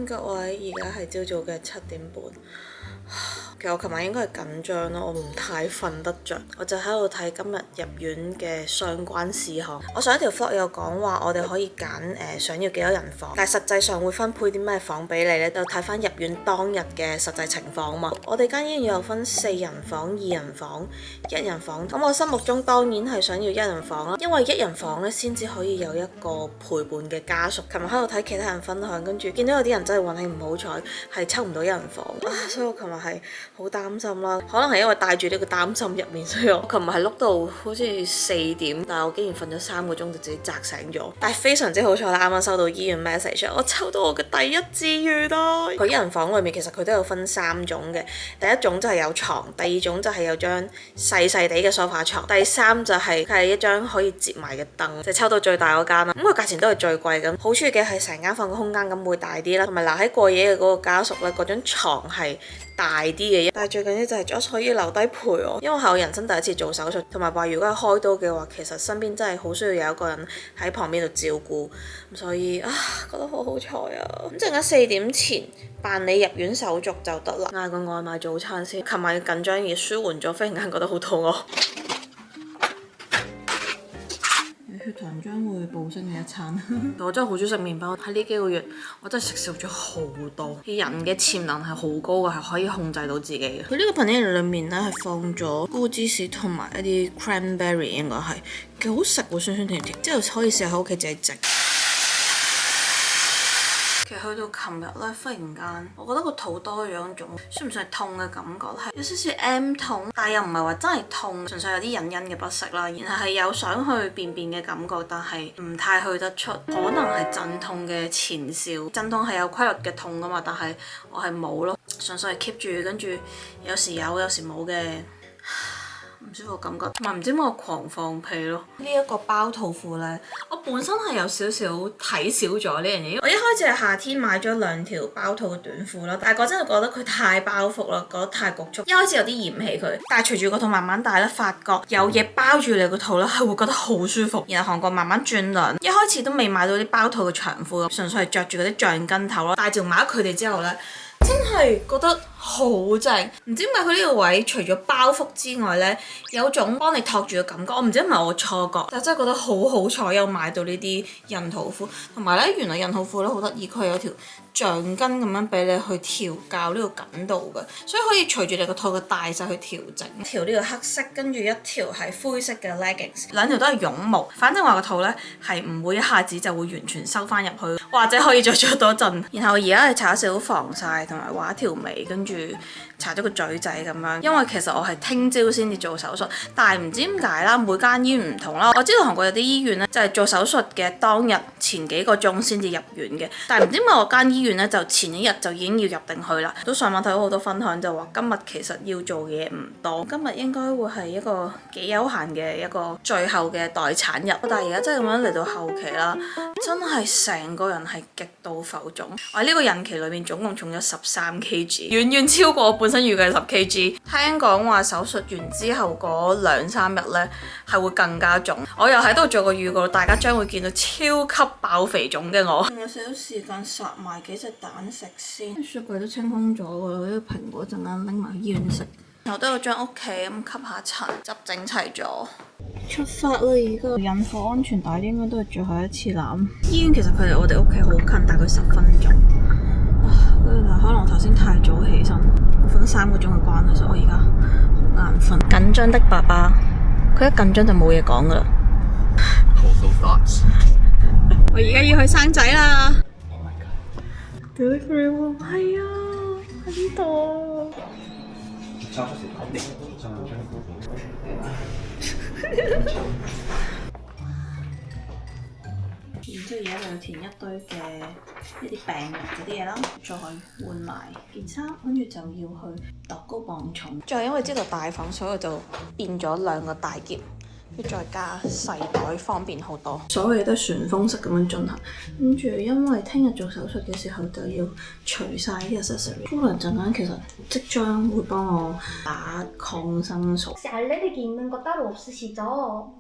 各位，而家係朝早嘅7點半。其實我琴晚應該係緊張咯，我唔太瞓得着，我就喺度睇今日入院嘅相關事項。我上一條 vlog 有講話，我哋可以揀想要幾多人房，但係實際上會分配啲咩房俾你呢？就睇翻入院當日嘅實際情況啊嘛。我哋間醫院有分4人房、2人房、1人房。咁我心目中當然係想要1人房啦，因為1人房咧先至可以有一個陪伴嘅家屬。琴日喺度睇其他人分享，跟住見到有啲人真係運氣唔好彩，係抽唔到1人房啊，所以我琴日係好擔心啦，可能係因為帶住呢個擔心入面，所以我琴日係碌到好似4點，但係我竟然瞓咗3個鐘就自己扎醒咗。但係非常之好彩啦，啱啱收到醫院 message， 我抽到我嘅第一志願啦！佢1人房裏面其實佢都有分3種嘅，第一種就係有床，第二種就係有張細細地嘅梳化床，第三就係佢係一張可以摺埋嘅凳，就抽到最大嗰間啦。咁佢價錢都係最貴咁，好處嘅係成間房嘅空間咁會大啲啦，同埋留喺過夜嘅嗰個家屬咧，嗰張牀係大啲嘅，但係最緊要就係 Josh 可以留低陪我，因為係我人生第一次做手術，同埋話如果係開刀嘅話，其實身邊真係好需要有一個人喺旁邊度照顧，咁所以覺得好好彩啊！咁陣間4點前辦理入院手續就得啦，嗌個外賣早餐先。琴晚緊張而舒緩咗，忽然間覺得好肚餓。血糖將會暴升嘅一餐。我真係好中意食麵包，喺呢幾個月我真係食少咗好多。人嘅潛能係好高嘅，係可以控制到自己嘅。佢呢個 panini 裏面咧係放咗菇芝士同埋一啲 cranberry， 應該係幾好食喎，酸酸甜甜。之後可以試下喺屋企自己整。其實去到琴日咧，忽然間我覺得個肚多咗一種，算唔算係痛嘅感覺？係有少少 M 痛，但係又唔係話真係痛，純粹有啲隱隱嘅不適啦。然後係有想去便便嘅感覺，但係唔太去得出，可能係陣痛嘅前兆。陣痛係有規律嘅痛噶嘛，但係我係冇咯，純粹係 keep 住，跟住有時有，有時冇嘅。唔舒服感覺，同埋唔知點解我狂放屁咯。呢一個包肚褲呢，我本身係有少少睇少咗呢樣嘢。我一開始係夏天買咗2條包肚嘅短褲啦，但係嗰陣就覺得佢太包覆啦，覺得太局促。一開始有啲嫌棄佢，但係隨住個肚慢慢大咧，發覺有嘢包住你個肚咧，係會覺得好舒服。然後韓國慢慢轉涼，一開始都未買到啲包肚嘅長褲，純粹係着住嗰啲橡筋頭咯。但係自從買咗佢哋之後呢，真係覺得好正，唔知點解佢呢個位除咗包覆之外呢，有種幫你托住嘅感覺。我唔知係咪我錯覺，但係真係覺得好好彩有買到呢啲孕肚褲。同埋呢，原來孕肚褲咧好得意，佢係有條橡筋咁樣俾你去調校呢個緊度嘅，所以可以隨住你個肚嘅大細去調整。一條呢個黑色，跟住一條係灰色嘅 leggings， 兩條都係絨毛。反正話個肚呢係唔會一下子就會完全收翻入去，或者可以再着多陣。然後而家係搽少少防曬，同埋畫一條眉，跟住搽咗個嘴仔咁樣。因為其實我係聽朝先至做手術，但係唔知點解啦，每間醫院唔同啦。我知道韓國有啲醫院呢，就係做手術嘅當日前幾個鐘先至入院嘅，但係唔知點解我間醫院呢，就前一日就已經要入定去啦。都上網睇到好多分享，就話今日其實要做嘢唔多，今日應該會係一個幾悠閒嘅一個最後嘅待產日。但係而家真係咁樣嚟到後期啦，真係成個人係極度浮腫。我喺呢個孕期裏面總共重咗13 kg，遠遠超過我本身預計10 kg。聽講話手術完之後嗰2-3日呢係會更加腫。我又喺度做個預告，大家將會見到超級爆肥腫嘅我。仲有少少時間殺埋幾隻蛋食先，雪櫃都清空咗喎。呢個蘋果陣間拎埋去醫院食。我都有將屋企咁吸下塵，執整齊咗。出發啦！而家孕婦安全帶應該都係最後一次攬。醫院其實佢離我哋屋企好近，大概10分鐘。但可能我頭先太早起身，我瞓咗3個鐘嘅關係，所以我而家好眼瞓。緊張的爸爸，佢一緊張就冇嘢講噶啦。我而家要去生仔啦！ Delivery room 係啊，喺呢度。然之後而家就要填一堆嘅一啲病人嗰啲嘢啦，再換埋件衫，跟住就要去度高磅重。再因為知道大房，所以我就變咗2個大篋，要再加細袋，方便好多。所有嘢都係旋風式咁樣進行，跟住因為聽日做手術嘅時候就要除晒啲 accessory。姑娘陣間其實即將會幫我打抗生素。알레르기 있는 거 따로 없으시죠?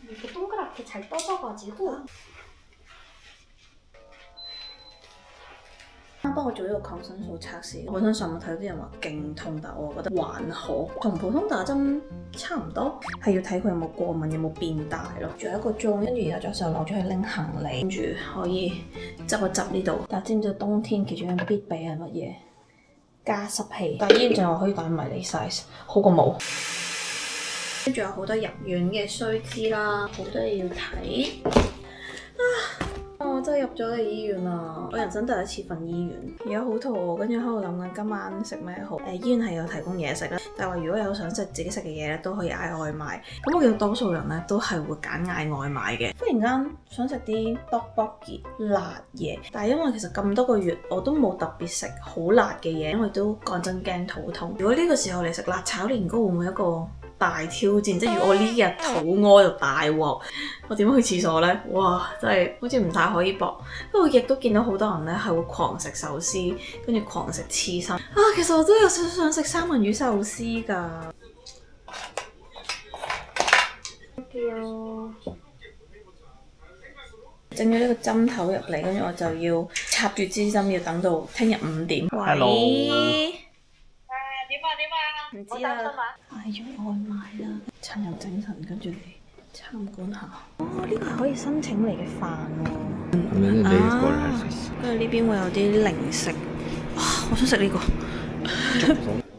이렇게 동그랗게 잘 떠져가지고 幫我做呢個抗生素測試，本身上網睇到啲人話勁痛，但我覺得還好，同普通打針差唔多，係要睇佢有冇過敏，有冇變大咯。仲有1個鐘，跟住而家早上攞咗去拎行李，跟住可以執一執呢度。但係知唔知道冬天其中一樣必備係乜嘢？加濕器。但係醫院就話可以帶迷你 size， 好過冇。跟住有好多入院嘅須知啦，好多嘢要睇。我真係入咗嚟醫院啦！我人生第一次瞓醫院，而家好肚餓，跟住喺度諗緊今晚食咩好。醫院係有提供嘢食啦，但係話如果有想食自己食嘅嘢咧，都可以嗌外賣。咁我見到多數人咧都係會揀嗌外賣嘅。忽然間想食啲 tteokbokki 辣嘢，但係因為其實咁多個月我都冇特別食好辣嘅嘢，因為都講真驚肚痛。如果呢個時候嚟食辣炒年糕，會唔會一個大挑戰？即係如果我呢日肚屙就大鑊，我點樣去廁所呢？哇，真係好似唔太可以搏。不過亦都見到好多人呢係會狂食壽司，跟住狂食刺身。其實我都有少少想食三文魚壽司㗎。整咗呢個針頭入嚟，跟住我就要插住支針，要等到聽日5點。Hello。唔知啊，嗌咗外賣啦，趁有精神跟住嚟參觀下。呢個係可以申請嚟嘅飯喎。跟住呢邊會有啲零食，哇！我想食呢個。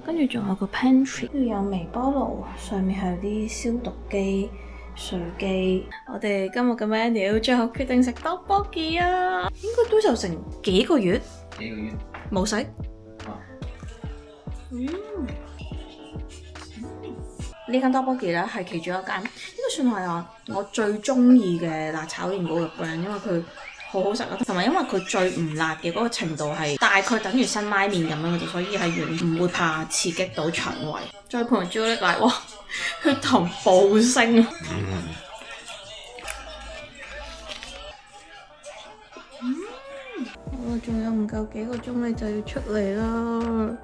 跟住仲有個 pantry，跟住有微波爐，上面係有啲消毒機、水機。我哋今日嘅 menu 最後決定食 tteokbokki 啊，應該都有成幾個月。冇食。呢間 tteokbokki 咧係其中一間，應該算係我最中意嘅辣炒年糕嘅 brand， 因為佢好好食啦，同埋因為佢最唔辣嘅嗰個程度係大概等於新拉麵咁樣嘅，所以係完全唔會怕刺激到腸胃。再配埋朱古力奶，哇！血糖暴升啊！我仲有唔夠幾個鐘你就要出嚟啦。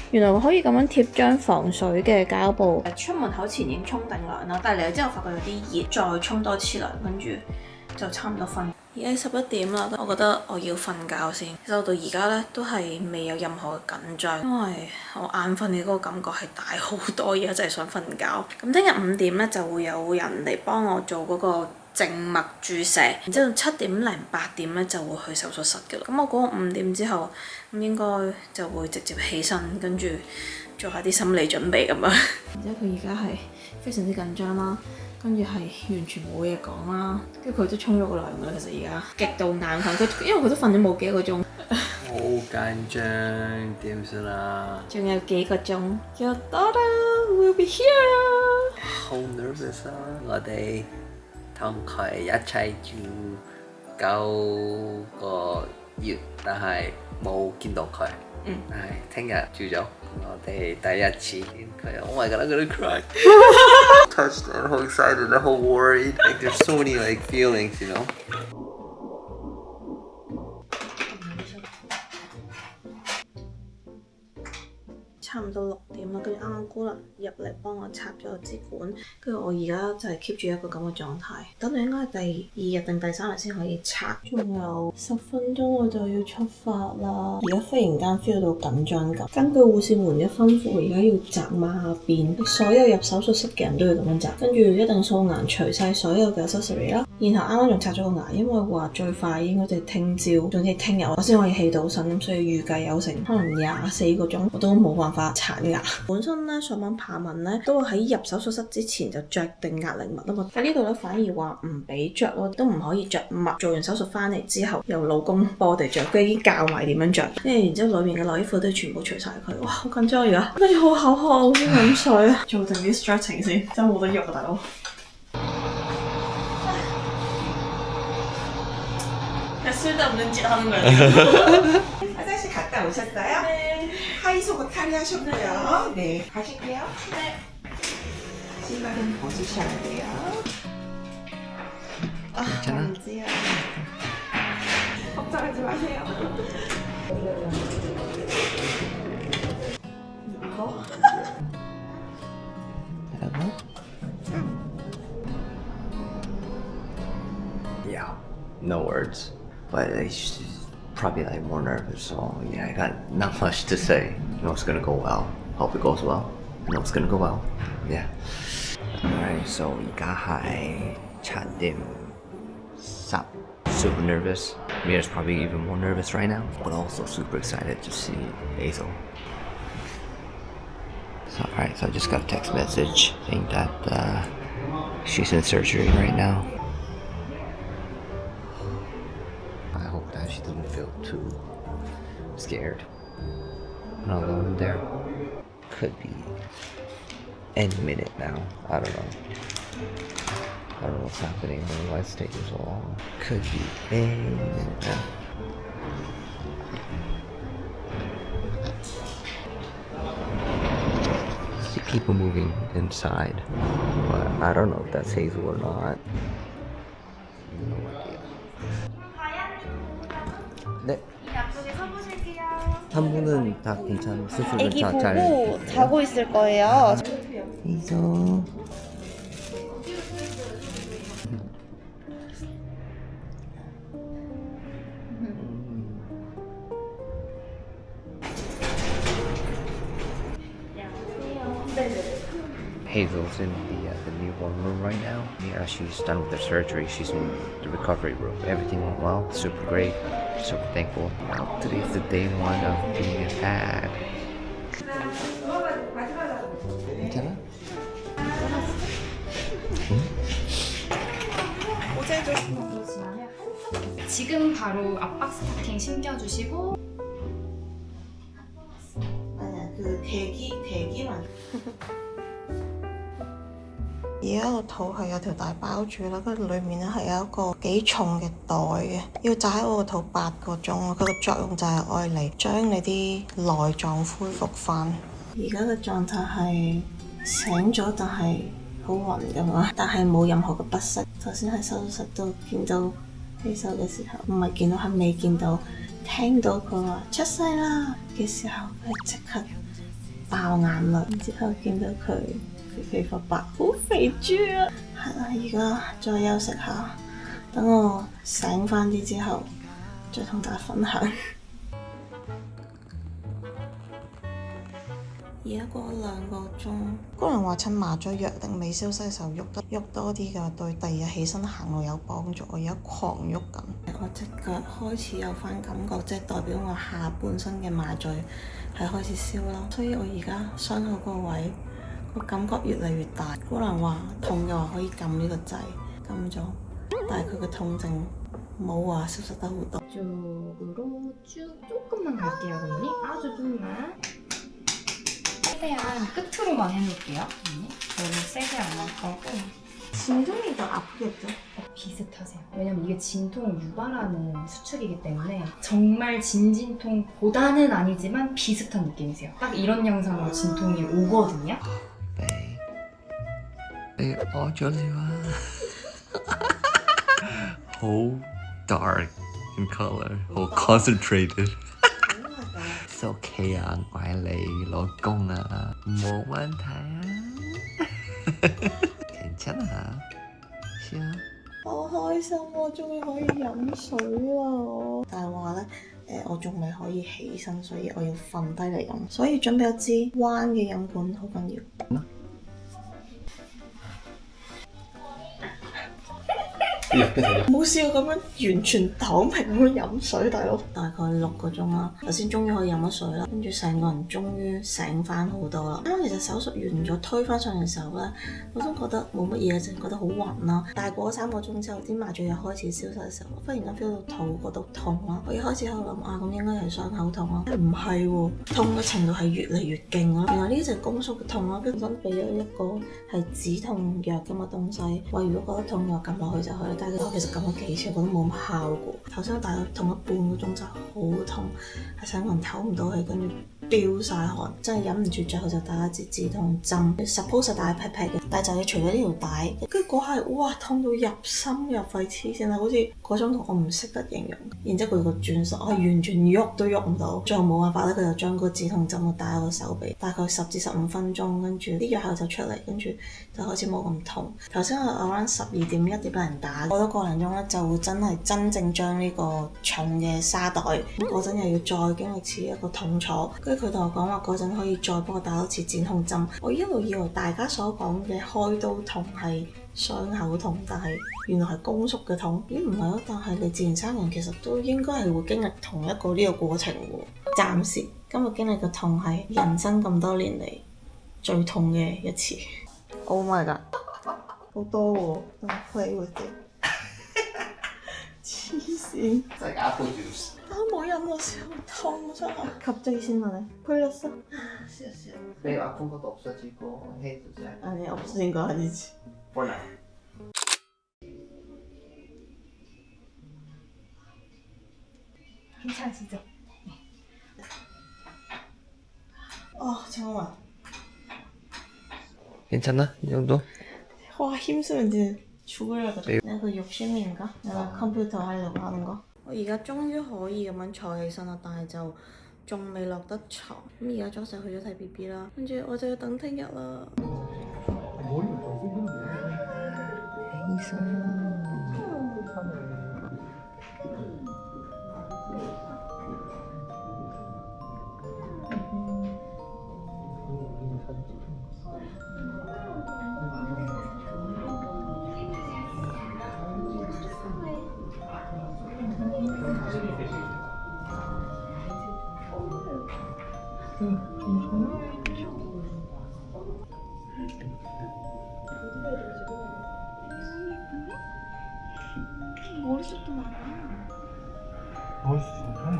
原來我可以咁樣貼張防水嘅膠布，出門口前已經沖定涼啦，但係嚟咗之後發覺有啲熱，再沖多次涼，跟住就差唔多瞓。而家11點啦，我覺得我要瞓覺先。其實我到而家咧都係未有任何嘅緊張，因為我眼瞓嘅嗰個感覺係大好多，而家真係想瞓覺。咁聽日5點咧就會有人嚟幫我做嗰個靜脈注射，然之後7點零8點咧就會去手術室嘅啦。咁我嗰個5點之後，咁應該就會直接起身，跟住做下啲心理準備咁樣。然之後佢而家係非常之緊張啦，跟住係完全冇嘢講啦，跟住佢都沖咗個涼㗎啦。其實而家極度眼瞓，佢因為佢都瞓咗冇幾個鐘。好緊張，點算啊？仲有幾個鐘。Your daughter will be here。好 nervous 啊！我哋同佢一齊住9個月，但係冇見到佢。但係聽日住咗，我哋第一次見佢。Oh my god, I'm gonna cry. Touched and so excited and so worried. Like there's so many like feelings, you know. 差唔多6點啦，跟住啱啱姑娘入嚟幫我插咗個支管，跟住我而家就係 keep 住一個咁嘅狀態。等到應該係第2日定第3日先可以插。仲有10分鐘我就要出發啦。而家忽然間 feel 到緊張感。根據護士們嘅吩咐，而家要扎馬辮，所有入手術室嘅人都要咁樣扎。跟住一定掃顏除晒所有嘅 accessory 啦。然後啱啱仲刷咗個牙，因為話最快應該就係聽朝，總之聽日我先可以起到身，咁所以預計有成可能24個鐘，我都冇辦法刷牙。本身咧上網爬文咧都喺入手術室之前就着定壓力襪啊嘛，喺呢度咧反而話唔俾着咯，都唔可以着襪。做完手術翻嚟之後，由老公幫我哋着，佢已經教埋點樣着，跟住然之後裏面嘅內衣褲都全部除晒佢。哇，好緊張而家，跟住好口渴，好想飲水啊！做定啲 stretching 先，真係冇得喐啊大佬。갔다 오셨어요? 하이소고 탈의하셨고요. 네, 가실게요. 네. 신발은 벗으셔야 돼요. 괜찮아? 안지요. 걱정하지 마세요. 이거? no words. But it's probably like more nervous, so yeah, I got not much to say. I know it's gonna go well. Hope it goes well. I know it's gonna go well. Yeah. Alright, so we got high. Chadim. Sup. Super nervous. Mira's probably even more nervous right now, but also super excited to see Hazel. So, alright, so I just got a text message saying that she's in surgery right now. I hope that she doesn't feel too scared. Not alone in there. Could be any minute now. I don't know. I don't know what's happening. I don't know why it's taking so long. Could be any minute now. See people moving inside, but I don't know if that's Hazel or not. No idea. 네. 앞쪽에 서보실게요. 한 분은 다 괜찮은 수술은 애기 다 보고 잘. 자고 있을 거예요. Hazel. Hazel's in the newborn room right now. Yeah, she's done with the surgery. She's in the recovery room. Everything went well. Super great. Super thankful. Today's the day one of being a dad. 괜찮아? 지금 바로 압박 스타킹 신겨주시고 아니야, 그 대기만. 而家個肚係有條帶包住啦，跟住裡面咧係有一個幾重嘅袋嘅，要紮喺我個肚8個鐘啊！佢個作用就係愛嚟將你啲內臟恢復翻。而家嘅狀態係醒咗，但係好暈㗎嘛，但係冇任何嘅不適。頭先喺手術室度見到起手嘅時候，唔係見到係未見到，聽到佢話出世啦嘅時候，佢即刻爆眼淚，然之後見到佢。肥肥白白，好肥豬啊！係啦，而家再休息下，等我醒翻啲之後，再同大家分享。而家過咗2個鐘，高人話趁麻醉藥定未消失嘅時候喐多啲㗎，對第二日起身行路有幫助。我而家狂喐緊，我隻腳開始有翻感覺，即係代表我下半身嘅麻醉係開始消啦。所以我而家傷口個位。個感覺越嚟越大，可能話痛嘅話可以撳呢個掣，撳咗，但係佢嘅痛症冇話消失得好多。 쪽으로 쭉 조금만 갈게요, 언니. 아주 조금만. 최대한 끝으로만 해놓을게요, 언니. 너무 세게 안 할 거고. 진동이 더 아프겠죠? 비슷하세요. 왜냐면 이게 진통을 유발하는 수축이기 때문에 정말 진진통보다는 아니지만 비슷한 느낌이세요. 딱 이런 양상으로 진통이 오거든요. They all whole dark in color, whole concentrated. It's okay à, ngoại lệ老公啊，冇問題啊。괜찮아. 싫어? 好開心我終於可以飲水啦！但係話咧，我仲未可以起身，所以我要瞓低嚟飲。所以準備一支彎嘅飲管好緊要。冇試過咁樣完全躺平咁樣飲水，大佬。大概6個鐘啦，頭先終於可以飲咗水啦，跟住成個人終於醒翻好多啦。啱其實手術完咗推翻上嚟嘅時候咧，我都覺得冇乜嘢，淨係覺得好暈啦。但係過咗3個鐘之後，啲麻醉藥開始消失嘅時候，我忽然間 feel 到肚嗰度痛啦。我一開始喺度諗咁應該係傷口痛啦，唔係喎，痛嘅程度係越嚟越勁啦。原來呢隻宮縮嘅痛啦，跟住本身俾咗一個係止痛藥咁嘅東西，話如果覺得痛嘅話撳落去就可以。但係我其實撳咗幾次，我覺得冇咁效果。頭先我大概痛咗半個鐘就好痛，係成個人唞唔到氣，跟住飆晒汗，真係忍唔住最後就打一支止痛針。suppose 打一 pat pat 嘅，但係就要除咗呢條帶，跟住嗰下哇痛到入心入肺黐線啊！好似嗰種痛我唔識得形容。然之後佢個轉手，我係完全喐都喐唔到，最後冇辦法咧，佢就將個止痛針打喺個手臂，大概10至15分鐘，跟住啲藥效就出嚟，跟住就開始冇咁痛。頭先我 around 12點1點俾人打，過多個零鐘咧就會真係真正將呢個重嘅沙袋，嗰陣又要再經歷次一個痛楚。跟住佢同我講話嗰陣可以再幫我打多次止痛針。我一路以為大家所講嘅開刀痛係傷口痛，但係原來係宮縮嘅痛。咦唔係咯？但係你自然生人其實都應該係會經歷同一個呢個過程喎。暫時今日經歷嘅痛係人生咁多年嚟最痛嘅一次。Oh my god！ 好多喎，Don't play with it！ 黐線！真係 apple juice。冇飲到先好痛真係。吸劑先啦你。配律師。謝謝。沒有碰過都設計過黑指甲。아니 없으니까 아니지. For now. 괜찮으시죠? 잠깐만. 괜찮아? 이 정도? 와 힘쓰면 이제 죽으려 그래. 내가 그 욕심인가? 내가 컴퓨터 하려고 하는 거. 我而家終於可以咁樣坐起身啦，但係就仲未落得床。咁而家Josh去咗睇 BB 啦，跟住我就要等聽日啦。머리숱도 많아. 머리숱이 많아?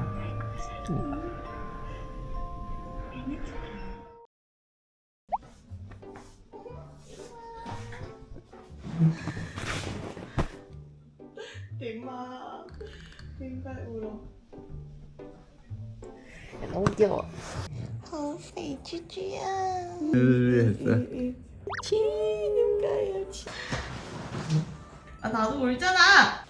빅마, 빅마 울어. 너무 귀여워. 好肥豬豬啊！ 됐어.點解有錢？나도 울잖아！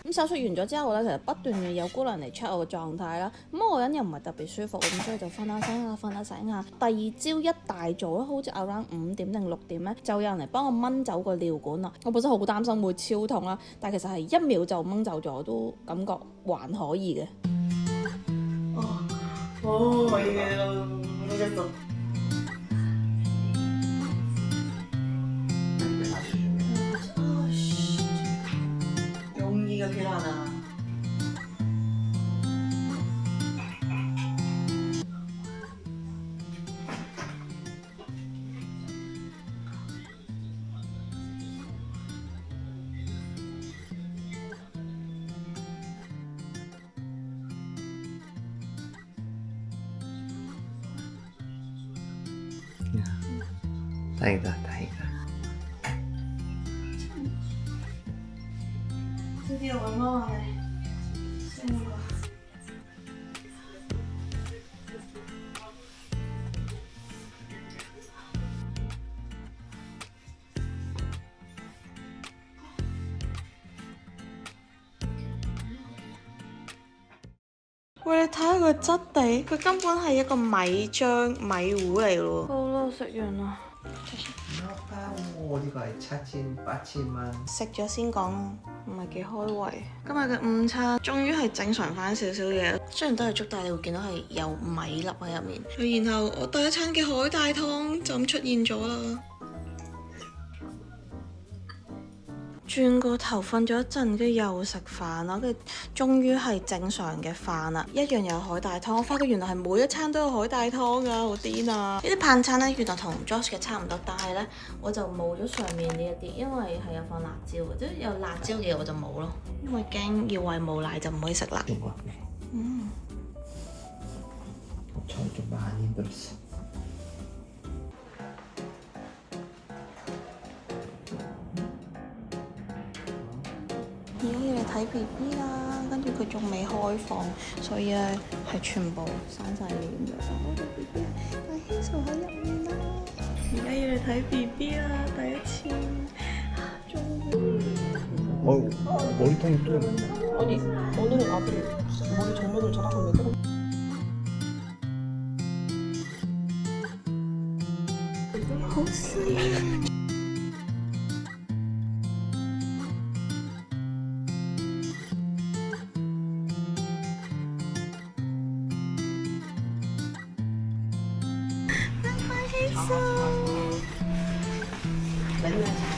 咁手術完咗之後咧，其實不斷嘅有姑娘嚟 check 我嘅狀態啦。咁我個人又唔係特別舒服，咁所以就瞓下醒下，瞓下醒下。第二朝一大早咧，好似 around 5點定6點咧，就有人嚟幫我掹走個尿管啦。我本身好擔心會超痛啦，但係其實係1秒就掹走咗，都感覺還可以嘅。모르겠어. 용기가 필요하다. 다행이다, 다행이다. 드디어 얼마 만에 쓰는 거야.喂，你睇下佢質地，佢根本係一個米漿米糊嚟咯。好啦，食完啦。 어디가 차진 빠지만 食咗先講啦，唔係幾開胃。今日嘅午餐終於係正常翻少少嘢，雖然都係粥，但係你會見到係有米粒喺入面。然後我第一餐嘅海帶湯就咁出現咗啦。轉個頭瞓咗一陣，跟住又食飯啦，跟住終於係正常嘅飯啦，一樣有海帶湯。我發覺原來係每一餐都有海帶湯啊，好癲啊！呢啲晚餐咧原來同 Josh 嘅差唔多，但係咧我就冇咗上面呢一啲，因為係有放辣椒嘅，即係有辣椒嘅我就冇咯，因為驚要餵母奶就唔可以食辣。좀 많이 힘들었어. 睇 BB 啦，跟住佢仲未開放，所以咧係全部閂晒簾嘅。我嘅 BB 阿 Hazel 喺入面啦，而家要嚟睇 BB 啦，第一次。머리통이 또 아니 오늘은 아들이 머리 정면으로 자라고好細。맨날